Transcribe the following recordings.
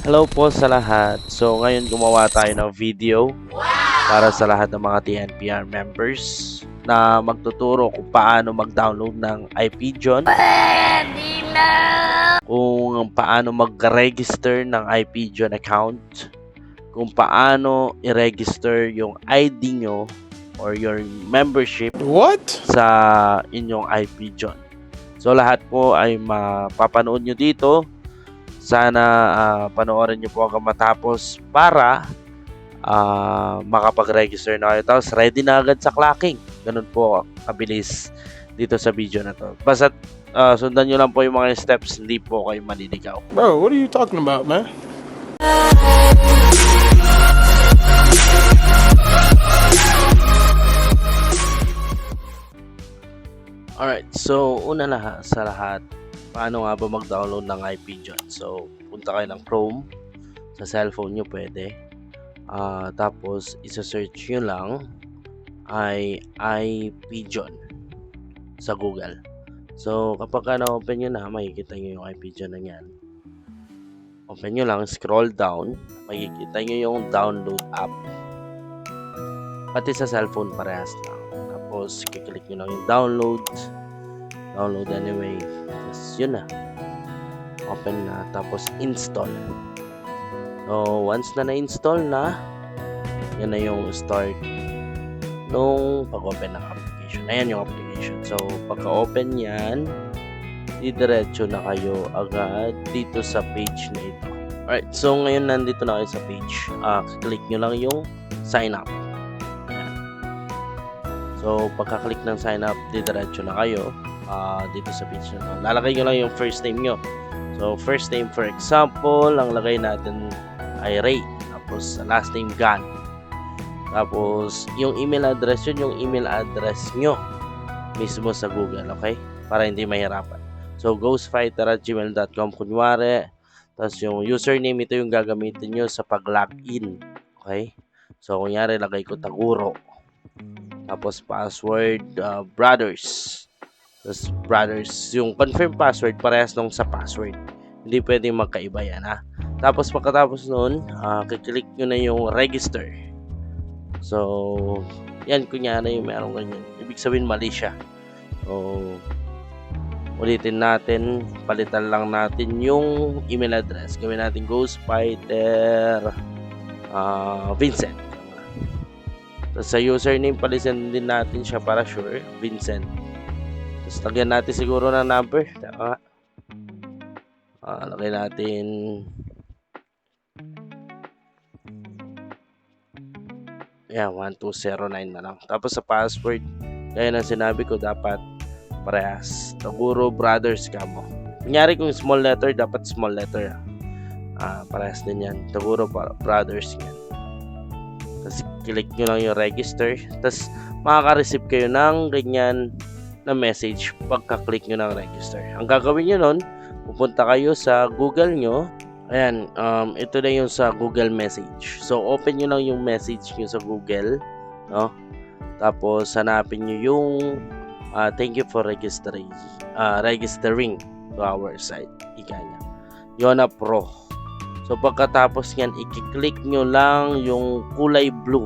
Hello po sa lahat. So ngayon gumawa tayo ng video para sa lahat ng mga TNPR members na magtuturo kung paano mag-download ng IPJON, kung paano mag-register ng IPJON account, kung paano i-register yung ID nyo or your membership sa inyong IPJON. So lahat po ay mapapanood nyo dito. Sana panoorin nyo po hanggang matapos para makapag-register na kayo. Tapos ready na agad sa clocking. Ganun po kabilis dito sa video na to. Basta sundan nyo lang po yung mga steps, hindi po kayo maliligaw. Bro, what are you talking about, man? Alright, so una sa lahat, paano nga ba mag-download ng IPJON? So, punta kayo ng Chrome, sa cellphone nyo pwede. Tapos, isa-search nyo lang ay IPJON sa Google. So, kapag na-open nyo na, makikita nyo yung IPJON na yan. Open nyo lang, scroll down, makikita nyo yung download app. Pati sa cellphone parehas lang. Tapos, kiklik nyo lang yung download anyway. Tapos, yun na. Open na. Tapos, install. So, once na na-install na, yan na yung start nung pag-open ng application. Ayan yung application. So, pagka-open yan, didiretso na kayo agad dito sa page na ito. Alright, so ngayon nandito na kayo sa page. Click nyo lang yung sign up. Ayan. So, pagka-click ng sign up, didiretso na kayo dito sa page na ito. Lalagay nyo lang yung first name nyo. So, first name for example, ang lagay natin ay Ray. Tapos, last name Gan. Tapos, yung email address yun, yung email address nyo mismo sa Google, okay? Para hindi mahirapan. So, ghostfighter@gmail.com kunwari. Tapos, yung username, ito yung gagamitin nyo sa pag-login. Okay? So, kunyari, lagay ko Taguro. Tapos, password, brothers. Tapos, brothers. Yung confirm password, parehas nung sa password. Hindi pwedeng magkaiba yan, ha? Tapos, pagkatapos nun, kiklik nyo na yung register. So, yan, kunyari, meron ganyan. Ibig sabihin, mali siya. So, ulitin natin, palitan lang natin yung email address. Gawin natin Ghostfighter Vincent. Tapos sa username, palitan din natin siya para sure, Vincent. Tapos lagyan natin siguro ng number. Tama. Lagyan natin yan, 1209 na lang. Tapos sa password, gaya ng sinabi ko, dapat parehas. Taguro brothers ka mo. Kunyari kung small letter, dapat small letter. Parehas din yan. Taguro brothers yan. Tapos click nyo lang yung register. Tapos makaka-receive kayo ng ganyan na message pagka-click nyo ng register. Ang gagawin nyo nun, pupunta kayo sa Google nyo. Ayan, ito na yung sa Google Message. So, open nyo lang yung message nyo sa Google. No? Tapos, hanapin nyo yung thank you for registering to our site. Ika niya. Yona Pro. So, pagkatapos nyan, i-click nyo lang yung kulay blue.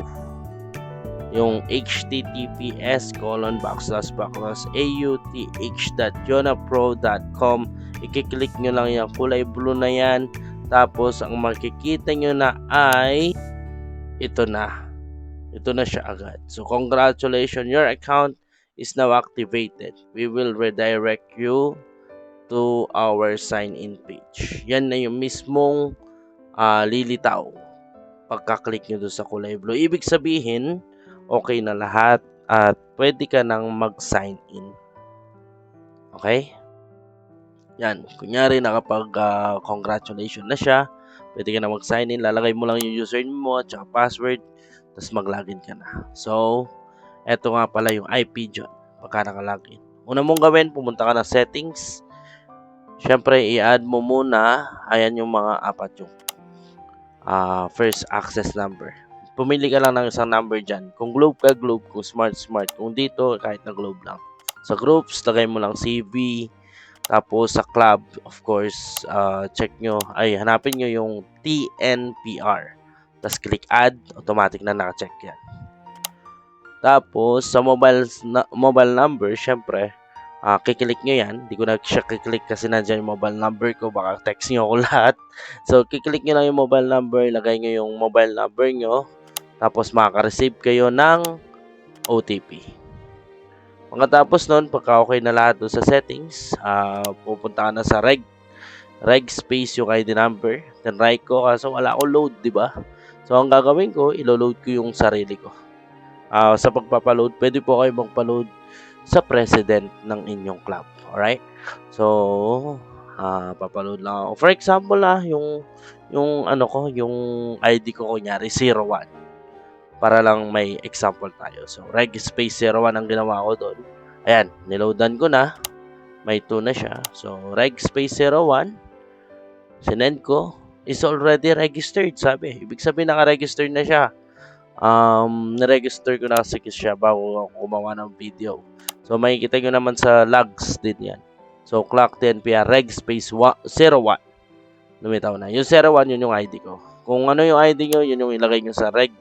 Yung https://auth.yonapro.com. I-click nyo lang yung kulay blue na yan. Tapos, ang makikita nyo na ay ito na. Ito na siya agad. So, congratulations. Your account is now activated. We will redirect you to our sign-in page. Yan na yung mismong lilitaw pagka-click nyo doon sa kulay blue. Ibig sabihin, okay na lahat at pwede ka nang mag-sign in. Okay? Yan. Kunyari, nakapag-congratulations na siya. Pwede ka na mag-sign in. Lalagay mo lang yung username mo at saka password. Tapos mag-login ka na. So, eto nga pala yung IPJON. Pagka naka-login. Una mong gawin, pumunta ka na settings. Siyempre, i-add mo muna. Ayan yung mga apat yung first access number. Pumili ka lang ng isang number dyan. Kung globe ka, globe. Kung smart, smart. Kung dito, kahit na globe lang. Sa groups, lagay mo lang CV. Tapos sa club, of course, hanapin nyo yung TNPR. Tapos click add, automatic na naka-check yan. Tapos sa mobile number, syempre, kiklik nyo yan. Hindi ko na siya kiklik kasi nandiyan yung mobile number ko. Baka text nyo ako lahat. So, kiklik nyo lang yung mobile number. Lagay nyo yung mobile number nyo. Tapos, makaka-receive kayo ng OTP. Pagkatapos nun, pagka okay na lahat doon sa settings, pupunta ka na sa reg space yung ID number. Then, write ko. Kaso wala ko load, di ba? So, ang gagawin ko, ilo-load ko yung sarili ko. Sa pagpapaload, pwede po kayo magpa-load sa president ng inyong club. Alright? So, papaload lang ako. For example, yung ID ko kunyari 01. Para lang may example tayo. So, reg space 01 ang ginawa ko doon. Ayan, niloadan ko na. May 2 na siya. So, reg space 01. Sinend ko. Is already registered, sabi. Ibig sabihin, naka-register na siya. Naregister ko na kasi siya bago ako gumawa ng video. So, makikita nyo naman sa logs din yan. So, clock TNPR reg space 01. Lumitaw na. Yung 01, yun yung ID ko. Kung ano yung ID nyo, yun yung ilagay nyo sa reg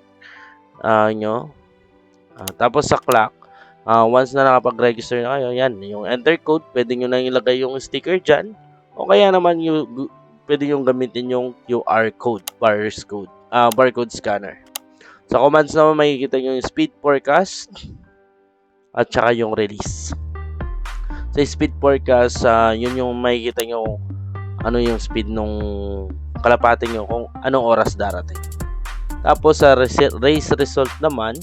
nyo. Tapos sa clock, once na nakapag-register na kayo, yan, yung enter code, pwede nyo na ilagay yung sticker dyan. O kaya naman, pwede nyo gamitin yung QR code, barcode scanner. Sa commands naman, makikita nyo yung speed forecast at saka yung release. Sa speed forecast, yun yung makikita nyo ano yung speed nung kalapate nyo kung anong oras darating. Tapos sa race result naman,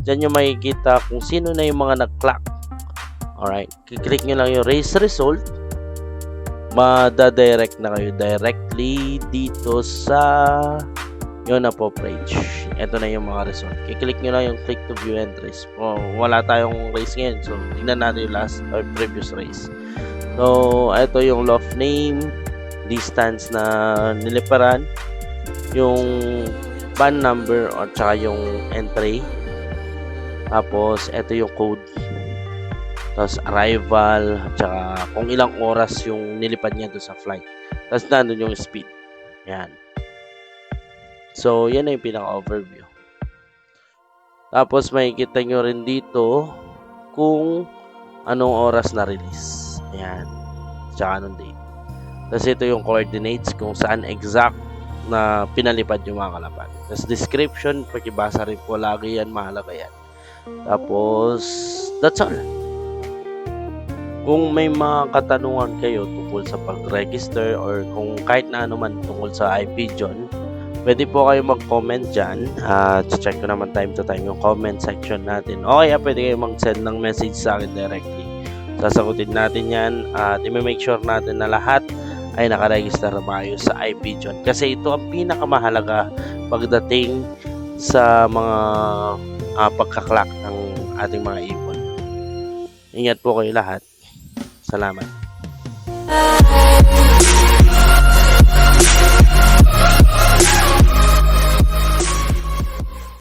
dyan yung makikita kung sino na yung mga nag-clock. Alright, kiklik nyo lang yung race result, madadirect na kayo directly dito sa yun na po page. Ito na yung mga result. Kiklik nyo lang yung click to view entries. Wala tayong race ngayon. So, tingnan natin yung last or previous race. So, ito yung loft name, distance na niliparan, yung ban number at saka yung entry. Tapos, ito yung code. Tapos, arrival at saka kung ilang oras yung nilipad niya doon sa flight. Tapos, nandun yung speed. Yan. So, yan na yung pinaka-overview. Tapos, makikita nyo rin dito kung anong oras na-release. Ayan. Tsaka anong date. Tapos, ito yung coordinates kung saan exact na pinalipad yung mga kalapad. Tapos, description, pakibasa rin po lagi yan. Mahalaga yan. Tapos, that's all. Kung may mga katanungan kayo tungkol sa pag-register or kung kahit na ano man tungkol sa iPigeon, pwede po kayo mag-comment dyan. Check ko naman time to time yung comment section natin. O kaya pwede kayo mag-send ng message sa akin directly. Sasagutin natin yan at i-make sure natin na lahat ay nakaregister na kayo sa iPigeon. Kasi ito ang pinakamahalaga pagdating sa mga pagkaklak ng ating mga ipon. Ingat po kayo lahat. Salamat.